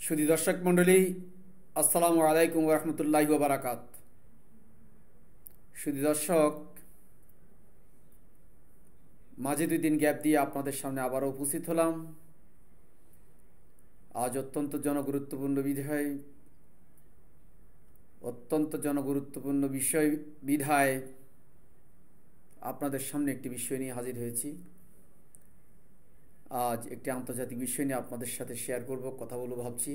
সুধী দর্শক মণ্ডলী, আসসালামু আলাইকুম ওয়া রাহমাতুল্লাহি ওয়া বারাকাত। সুধী দর্শক, মাঝে 2 দিন গ্যাপ দিয়ে আপনাদের সামনে আবারও উপস্থিত হলাম। আজ অত্যন্ত জনগুরুত্বপূর্ণ বিষয় বিধায় আপনাদের সামনে একটি বিষয় নিয়ে হাজির হয়েছি। আজ একটি আন্তর্জাতিক বিষয় নিয়ে আপনাদের সাথে শেয়ার করব, কথা বলবো ভাবছি।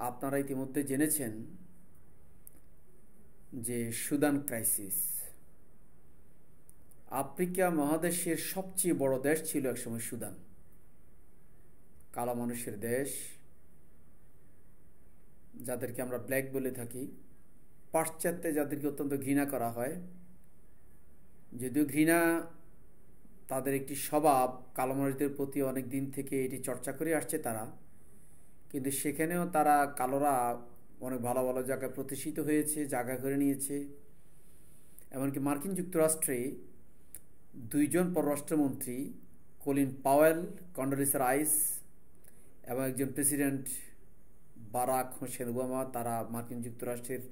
আপনারা ইতিমধ্যে জেনেছেন যে সুদান ক্রাইসিস, আফ্রিকা মহাদেশের সবচেয়ে বড় দেশ ছিল একসময় সুদান। কালো মানুষের দেশ, যাদেরকে আমরা ব্ল্যাক বলে থাকি। পাশ্চাত্যে যাদেরকে অত্যন্ত ঘৃণা করা হয়, যদিও ঘৃণা তাদের একটি স্বভাব, কালো মানুষদের প্রতি অনেক দিন থেকে এটি চর্চা করে আসছে তারা, কিন্তু সেখানেও তারা কালোরা অনেক ভালো ভালো জায়গায় প্রতিষ্ঠিত হয়েছে, জায়গা করে নিয়েছে। এমনকি মার্কিন যুক্তরাষ্ট্রে 2জন পররাষ্ট্রমন্ত্রী, কলিন পাওয়েল, কন্ডোলিসা রাইস এবং একজন প্রেসিডেন্ট বারাক হোসেন ওবামা, তারা মার্কিন যুক্তরাষ্ট্রের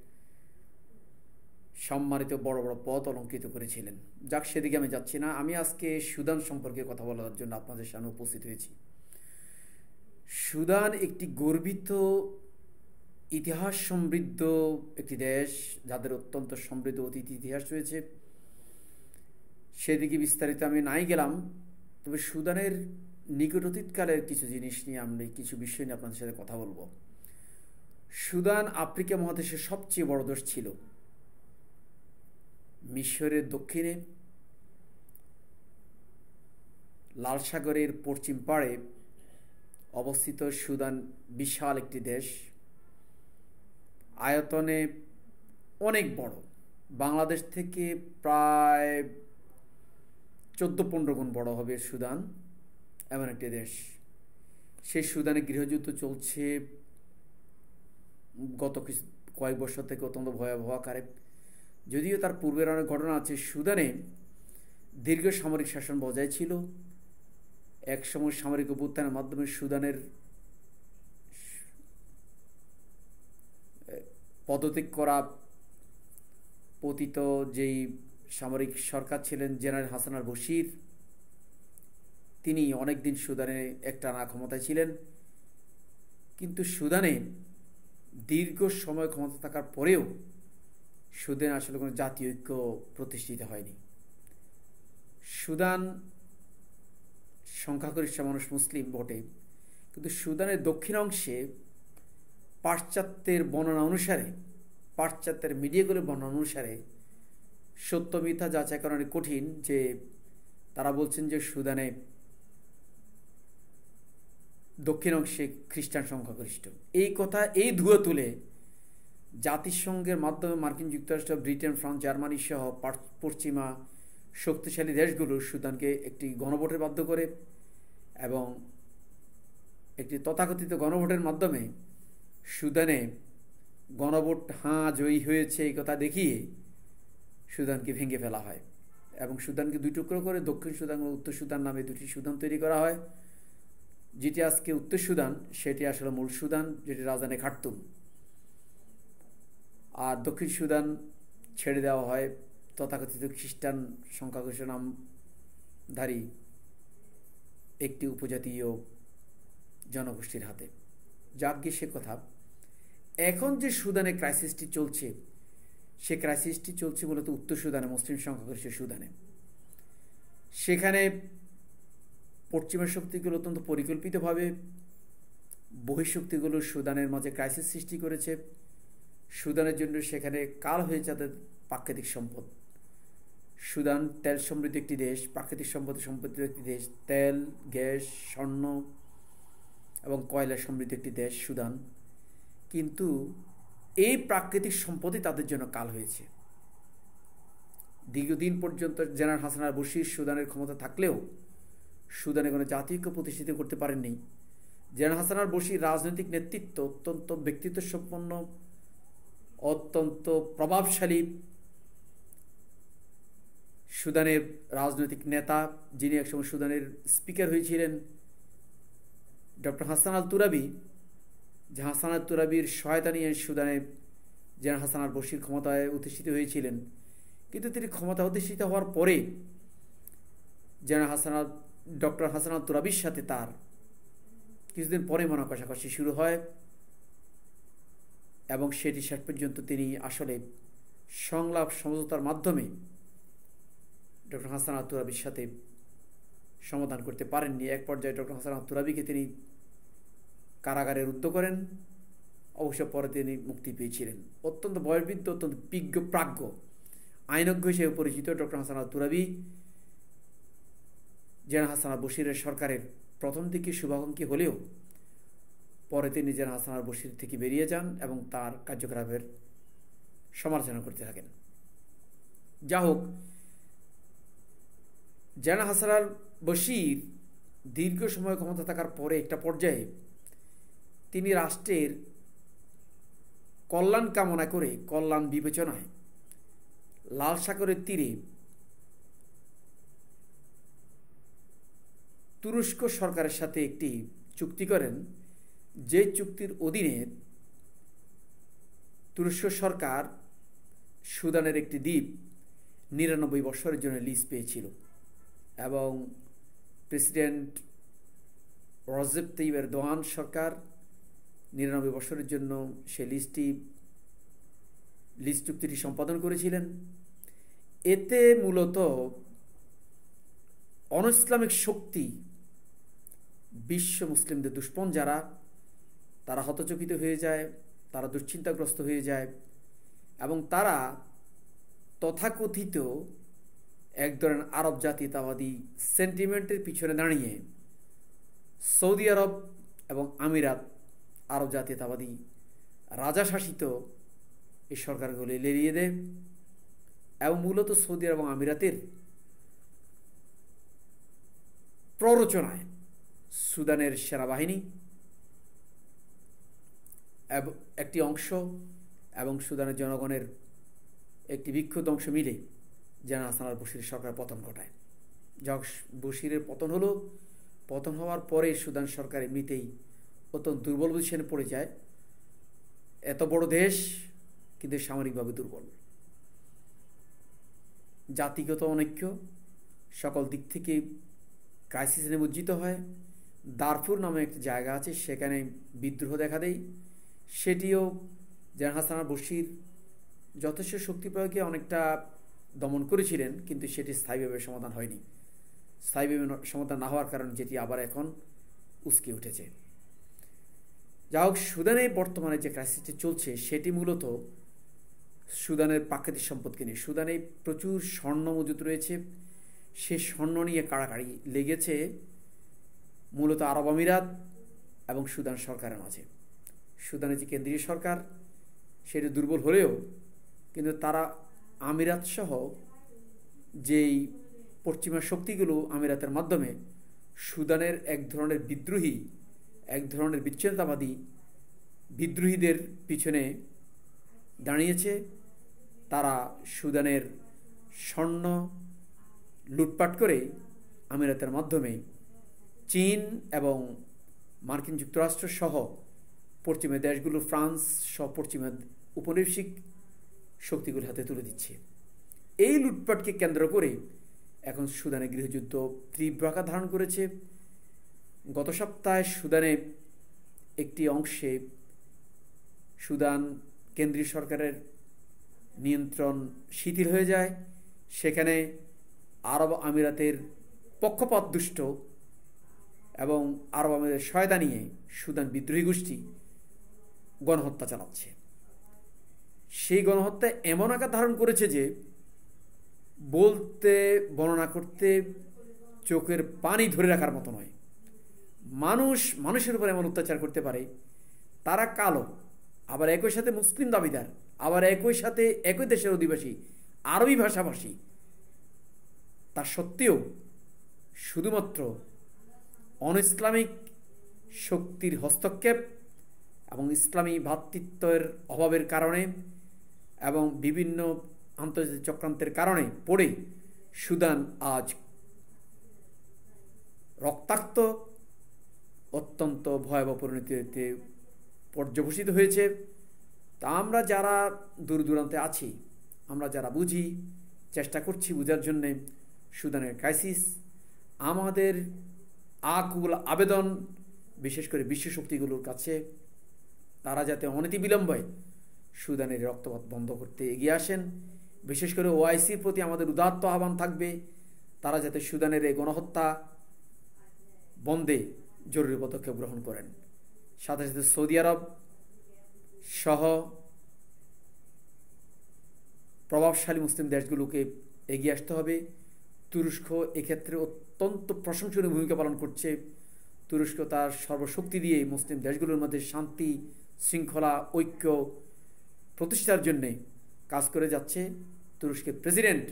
সম্মানিত বড় বড় পদ অলঙ্কৃত করেছিলেন। যাক, সেদিকে আমি যাচ্ছি না। আমি আজকে সুদান সম্পর্কে কথা বলার জন্য আপনাদের সামনে উপস্থিত হয়েছি। সুদান একটি গর্বিত, ইতিহাস সমৃদ্ধ একটি দেশ, যাদের অত্যন্ত সমৃদ্ধ অতীত ইতিহাস রয়েছে। সেদিকে বিস্তারিত আমি নাই গেলাম, তবে সুদানের নিকট অতীতকালের কিছু জিনিস নিয়ে আমরা কিছু বিষয় নিয়ে আপনাদের সাথে কথা বলবো। সুদান আফ্রিকা মহাদেশের সবচেয়ে বড় দেশ ছিল। মিশরের দক্ষিণে লাল সাগরের পশ্চিম পাড়ে অবস্থিত সুদান বিশাল একটি দেশ, আয়তনে অনেক বড়। বাংলাদেশ থেকে প্রায় 14-15 গুণ বড় হবে সুদান, এমন একটি দেশ। সেই সুদানে গৃহযুদ্ধ চলছে গত কয়েক বছর থেকে অত্যন্ত ভয়াবহ আকারে। যদিও তার পূর্বের অনেক ঘটনা আছে। সুদানে দীর্ঘ সামরিক শাসন বজায় ছিল। একসময় সামরিক অভ্যুত্থানের মাধ্যমে সুদানের পদত্যাগ করা পতিত যেই সামরিক সরকার ছিলেন জেনারেল হাসান আল বশির, তিনি অনেকদিন সুদানে একটানা ক্ষমতায় ছিলেন। কিন্তু সুদানে দীর্ঘ সময় ক্ষমতা থাকার পরেও সুদানে আসলে কোনো জাতীয় ঐক্য প্রতিষ্ঠিত হয়নি। সুদান সংখ্যাগরিষ্ঠ মানুষ মুসলিম বটে, কিন্তু সুদানের দক্ষিণ অংশে পাশ্চাত্যের বর্ণনা অনুসারে, পাশ্চাত্যের মিডিয়াগুলোর বর্ণনা অনুসারে, সত্য মিথ্যা যাচাই করা অনেক কঠিন, যে তারা বলছেন যে সুদানে দক্ষিণ অংশে খ্রিস্টান সংখ্যাগরিষ্ঠ। এই কথা, এই ধুয়ো তুলে জাতিসংঘের মাধ্যমে মার্কিন যুক্তরাষ্ট্র, ব্রিটেন, ফ্রান্স, জার্মানি সহ পশ্চিমা শক্তিশালী দেশগুলো সুদানকে একটি গণভোটের বাধ্য করে, এবং একটি তথাকথিত গণভোটের মাধ্যমে সুদানে গণভোট জয়ী হয়েছে এই কথা দেখিয়ে সুদানকে ভেঙে ফেলা হয়, এবং সুদানকে 2 টুকরো করে দক্ষিণ সুদান ও উত্তর সুদান নামে 2টি সুদান তৈরি করা হয়। যেটি আজকে উত্তর সুদান, সেটি আসলে মূল সুদান, যেটি রাজধানী খার্তুম। আর দক্ষিণ সুদান ছেড়ে দেওয়া হয় তথাকথিত খ্রিস্টান সংখ্যাগরিষ্ঠ নামধারী একটি উপজাতীয় জনগোষ্ঠীর হাতে। যাক গিয়ে সে কথা। এখন যে সুদানে ক্রাইসিসটি চলছে, সে ক্রাইসিসটি চলছে মূলত উত্তর সুদানে, মুসলিম সংখ্যাগরিষ্ঠ সুদানে। সেখানে পশ্চিমা শক্তিগুলো অত্যন্ত পরিকল্পিতভাবে বহিঃশক্তিগুলো সুদানের মাঝে ক্রাইসিস সৃষ্টি করেছে। সুদানের জন্য সেখানে কাল হয়েছে তাদের প্রাকৃতিক সম্পদ। সুদান তেল সমৃদ্ধ একটি দেশ, প্রাকৃতিক সম্পদের একটি দেশ। তেল, গ্যাস, স্বর্ণ এবং কয়লা সমৃদ্ধ একটি দেশ সুদান। কিন্তু এই প্রাকৃতিক সম্পদই তাদের জন্য কাল হয়েছে। দীর্ঘদিন পর্যন্ত জেনারেল হাসান আল বশির সুদানের ক্ষমতা থাকলেও সুদানে কোনো জাতীয় ঐক্য প্রতিষ্ঠিত করতে পারেননি। জেনারেল হাসান আল বশির রাজনৈতিক নেতৃত্ব অত্যন্ত ব্যক্তিত্ব সম্পন্ন, অত্যন্ত প্রভাবশালী সুদানের রাজনৈতিক নেতা, যিনি একসময় সুদানের স্পিকার হয়েছিলেন, ডক্টর হাসান আল তুরাবি, যে হাসান আল তুরাবির সহায়তা নিয়ে সুদানে জেনারেল হাসান আল বশির ক্ষমতায় অধিষ্ঠিত হয়েছিলেন, কিন্তু তিনি ক্ষমতা অধিষ্ঠিত হওয়ার পরে জেনারেল ডক্টর হাসান আল তুরাবির সাথে তার কিছুদিন পরে মনে কষাকষি শুরু হয় এবং সেটি শেষ পর্যন্ত তিনি আসলে সংলাপ সমঝোতার মাধ্যমে ডক্টর হাসান আল তুরাবির সাথে সমাধান করতে পারেননি। এক পর্যায়ে ডক্টর হাসান আল তুরাবিকে তিনি কারাগারে রুদ্ধ করেন। অবশ্য পরে তিনি মুক্তি পেয়েছিলেন। অত্যন্ত বয়োবৃদ্ধ, অত্যন্ত বিজ্ঞ প্রাজ্ঞ আইনজ্ঞ হিসেবে পরিচিত ডক্টর হাসান আল তুরাবি জেনারেল হাসান আল বশিরের সরকারের প্রথম দিকে শুভাকাঙ্ক্ষী হলেও পরে তিনি জেনারেল হাসান আল বশির থেকে বেরিয়ে যান এবং তার কার্যকলাপের সমালোচনা করতে থাকেন। যা হোক, জেনারেল হাসান আল বশির দীর্ঘ সময় ক্ষমতা থাকার পরে একটা পর্যায়ে তিনি রাষ্ট্রের কল্যাণ কামনা করে, কল্যাণ বিবেচনায় লাল সাগরের তীরে তুরস্ক সরকারের সাথে একটি চুক্তি করেন, যে চুক্তির অধীনে তুরস্ক সরকার সুদানের একটি দ্বীপ ৯৯ বছরের জন্য লিজ পেয়েছিল এবং প্রেসিডেন্ট রজেপ তাইয়িপ এরদোয়ান সরকার ৯৯ বছরের জন্য সে লিজ চুক্তিটি সম্পাদন করেছিলেন। এতে মূলত অনইসলামিক শক্তি, বিশ্ব মুসলিমদের দুশ্মন যারা, তারা হতচকিত হয়ে যায়, তারা দুশ্চিন্তাগ্রস্ত হয়ে যায় এবং তারা তথাকথিত এক ধরনের আরব জাতীয়তাবাদী সেন্টিমেন্টের পিছনে দাঁড়িয়ে সৌদি আরব এবং আমিরাত, আরব জাতীয়তাবাদী রাজাশাসিত এই সরকারগুলি লেলিয়ে দেয় এবং মূলত সৌদি আরব এবং আমিরাতের প্ররোচনায় সুদানের সেনাবাহিনী একটি অংশ এবং সুদানের জনগণের একটি বিক্ষুব্ধ অংশ মিলে জেনারেল হাসান আল বশিরের সরকার পতন ঘটায়। যখন বশিরের পতন হলো, পতন হওয়ার পরে সুদান সরকার এমনিতেই অত্যন্ত দুর্বল পজিশনে পড়ে যায়। এত বড় দেশ কিন্তু সামরিকভাবে দুর্বল, জাতিগত অনৈক্য সকল দিক থেকে ক্রাইসিসে নিমজ্জিত হয়। দারফুর নামে একটি জায়গা আছে, সেখানে বিদ্রোহ দেখা দেয়। সেটিও জেনারেল হাসান আল বশির যথেষ্ট শক্তি প্রয়োগে অনেকটা দমন করেছিলেন, কিন্তু সেটি স্থায়ীভাবে সমাধান হয়নি। স্থায়ীভাবে সমাধান না হওয়ার কারণে যেটি আবার এখন উস্কে উঠেছে। যা হোক, সুদানে বর্তমানে যে ক্রাইসিসটি চলছে সেটি মূলত সুদানের প্রাকৃতিক সম্পদকে নিয়ে। সুদানে প্রচুর স্বর্ণ মজুদ রয়েছে, সে স্বর্ণ নিয়ে কাড়াকাড়ি লেগেছে মূলত আরব আমিরাত এবং সুদান সরকারের মাঝে। সুদানের যে কেন্দ্রীয় সরকার সেটি দুর্বল হলেও কিন্তু তারা আমিরাত সহ যেই পশ্চিমা শক্তিগুলো আমিরাতের মাধ্যমে সুদানের এক ধরনের বিদ্রোহী, এক ধরনের বিচ্ছিন্নতাবাদী বিদ্রোহীদের পিছনে দাঁড়িয়েছে। তারা সুদানের স্বর্ণ লুটপাট করে আমিরাতের মাধ্যমে চীন এবং মার্কিন যুক্তরাষ্ট্র সহ পশ্চিমা দেশগুলো, ফ্রান্স সহ পশ্চিমা উপনিবেশিক শক্তিগুলোর হাতে তুলে দিচ্ছে। এই লুটপাটকে কেন্দ্র করে এখন সুদানে গৃহযুদ্ধ তীব্র আকার ধারণ করেছে। গত সপ্তাহে সুদানে একটি অংশে সুদান কেন্দ্রীয় সরকারের নিয়ন্ত্রণ শিথিল হয়ে যায়। সেখানে আরব আমিরাতের পক্ষপাত দুষ্ট এবং আরব আমিরাতের সহায়তা নিয়ে সুদান বিদ্রোহী গোষ্ঠী গণহত্যা চালাচ্ছে। সেই গণহত্যা এমন আকার ধারণ করেছে যে বলতে, বর্ণনা করতে চোখের পানি ধরে রাখার মতো নয়। মানুষের উপর এমন অত্যাচার করতে পারে, তারা কালো, আবার একই সাথে মুসলিম দাবিদার, আবার একই সাথে একই দেশের অধিবাসী, আরবি ভাষাভাষী। তা সত্ত্বেও শুধুমাত্র অনইসলামিক শক্তির হস্তক্ষেপ এবং ইসলামী ভ্রাতৃত্বের অভাবের কারণে এবং বিভিন্ন আন্তর্জাতিক চক্রান্তের কারণে পড়ে সুদান আজ রক্তাক্ত, অত্যন্ত ভয়াবহ পরিণতিতে পর্যবসিত হয়েছে। তা আমরা যারা দূর দূরান্তে আছি, আমরা যারা বুঝি, চেষ্টা করছি বোঝার জন্যে সুদানের ক্রাইসিস, আমাদের আকুল আবেদন বিশেষ করে বিশ্বশক্তিগুলোর কাছে, তারা যাতে অনতিবিলম্বে সুদানের রক্তপাত বন্ধ করতে এগিয়ে আসেন। বিশেষ করে ওআইসির প্রতি আমাদের উদাত্ত আহ্বান থাকবে, তারা যাতে সুদানের এই গণহত্যা বন্ধে জরুরি পদক্ষেপ গ্রহণ করেন। সাথে সাথে সৌদি আরব সহ প্রভাবশালী মুসলিম দেশগুলোকে এগিয়ে আসতে হবে। তুরস্ক এক্ষেত্রে অত্যন্ত প্রশংসনীয় ভূমিকা পালন করছে। তুরস্ক তার সর্বশক্তি দিয়ে মুসলিম দেশগুলোর মধ্যে শান্তি, শৃঙ্খলা, ঐক্য প্রতিষ্ঠার জন্যে কাজ করে যাচ্ছে। তুরস্কের প্রেসিডেন্ট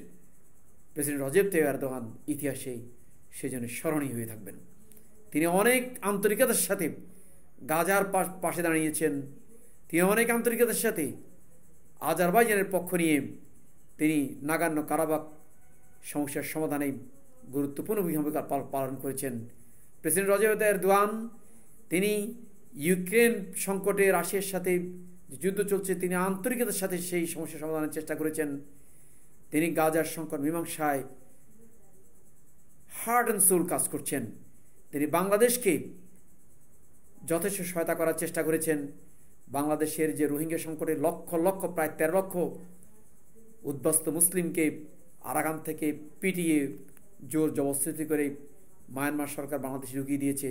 রজেব তাইয়িপ এরদোয়ান ইতিহাসে সেজন্য স্মরণীয় হয়ে থাকবেন। তিনি অনেক আন্তরিকতার সাথে গাজার পাশে দাঁড়িয়েছেন। তিনি অনেক আন্তরিকতার সাথে আজারবাইজানের পক্ষ নিয়ে তিনি নাগান্য কারাবাখ সমস্যার সমাধানে গুরুত্বপূর্ণ ভূমিকা পালন করেছেন। প্রেসিডেন্ট রজেব তাইয়িপ এরদোয়ান তিনি ইউক্রেন সংকটে রাশিয়ার সাথে যুদ্ধ চলছে, তিনি আন্তরিকতার সাথে সেই সমস্যা সমাধানের চেষ্টা করেছেন। তিনি গাজার সংকট মীমাংসায় হার্ট অ্যান্ড সোল কাজ করছেন। তিনি বাংলাদেশকে যথেষ্ট সহায়তা করার চেষ্টা করেছেন। বাংলাদেশের যে রোহিঙ্গা সংকটে লক্ষ লক্ষ প্রায় 13 লক্ষ উদ্বাস্ত মুসলিমকে আরাকান থেকে পিটিয়ে জোর জবরদস্তি করে মায়ানমার সরকার বাংলাদেশে ঢুকিয়ে দিয়েছে,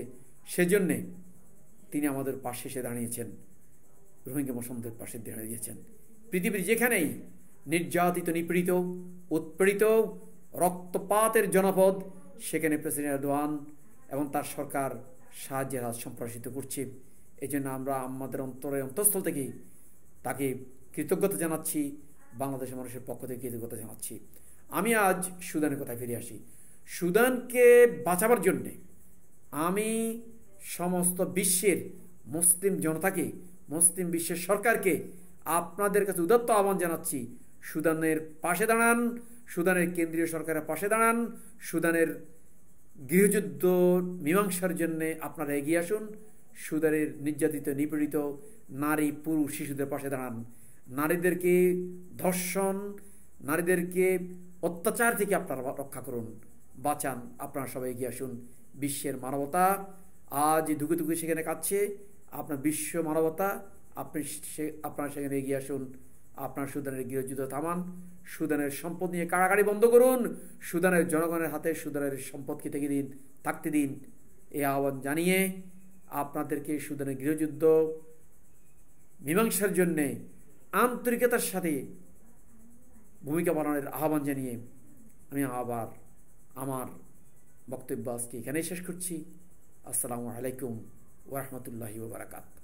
সেজন্যে তিনি আমাদের পাশে এসে দাঁড়িয়েছেন, রোহিঙ্গা মুসলমানদের পাশে দাঁড়িয়েছেন। পৃথিবীর যেখানেই নির্যাতিত, নিপীড়িত, উৎপীড়িত, রক্তপাতের জনপদ, সেখানে প্রেসিডেন্ট এরদোয়ান এবং তার সরকার সাহায্যের হাত সম্প্রসারিত করছে। এই জন্য আমরা আমাদের অন্তঃস্থল থেকে তাকে কৃতজ্ঞতা জানাচ্ছি, বাংলাদেশের মানুষের পক্ষ থেকে কৃতজ্ঞতা জানাচ্ছি। আমি আজ সুদানের কথায় ফিরে আসি। সুদানকে বাঁচাবার জন্যে আমি সমস্ত বিশ্বের মুসলিম জনতাকে, মুসলিম বিশ্বের সরকারকে আপনাদের কাছে উদাত্ত আহ্বান জানাচ্ছি, সুদানের পাশে দাঁড়ান, সুদানের কেন্দ্রীয় সরকারের পাশে দাঁড়ান, সুদানের গৃহযুদ্ধ মীমাংসার জন্যে আপনারা এগিয়ে আসুন, সুদানের নির্যাতিত, নিপীড়িত নারী, পুরুষ, শিশুদের পাশে দাঁড়ান। নারীদেরকে ধর্ষণ, নারীদেরকে অত্যাচার থেকে আপনারা রক্ষা করুন, বাঁচান। আপনারা সবাই এগিয়ে আসুন। বিশ্বের মানবতা আজ ধুকে ধুকে সেখানে কাঁদছে। আপনার বিশ্ব মানবতা, আপনারা সেখানে এগিয়ে আসুন। আপনার সুদানের গৃহযুদ্ধ থামান, সুদানের সম্পদ নিয়ে কাড়াকাড়ি বন্ধ করুন, সুদানের জনগণের হাতে সুদানের সম্পদকে থাকতে দিন। এই আহ্বান জানিয়ে আপনাদেরকে সুদানের গৃহযুদ্ধ মীমাংসার জন্যে আন্তরিকতার সাথে ভূমিকা পালনের আহ্বান জানিয়ে আমি আবার আমার বক্তব্য আজকে এখানেই শেষ করছি। আসসালামু আলাইকুম ওয়া রাহমাতুল্লাহি ওয়া বারাকাতুহু।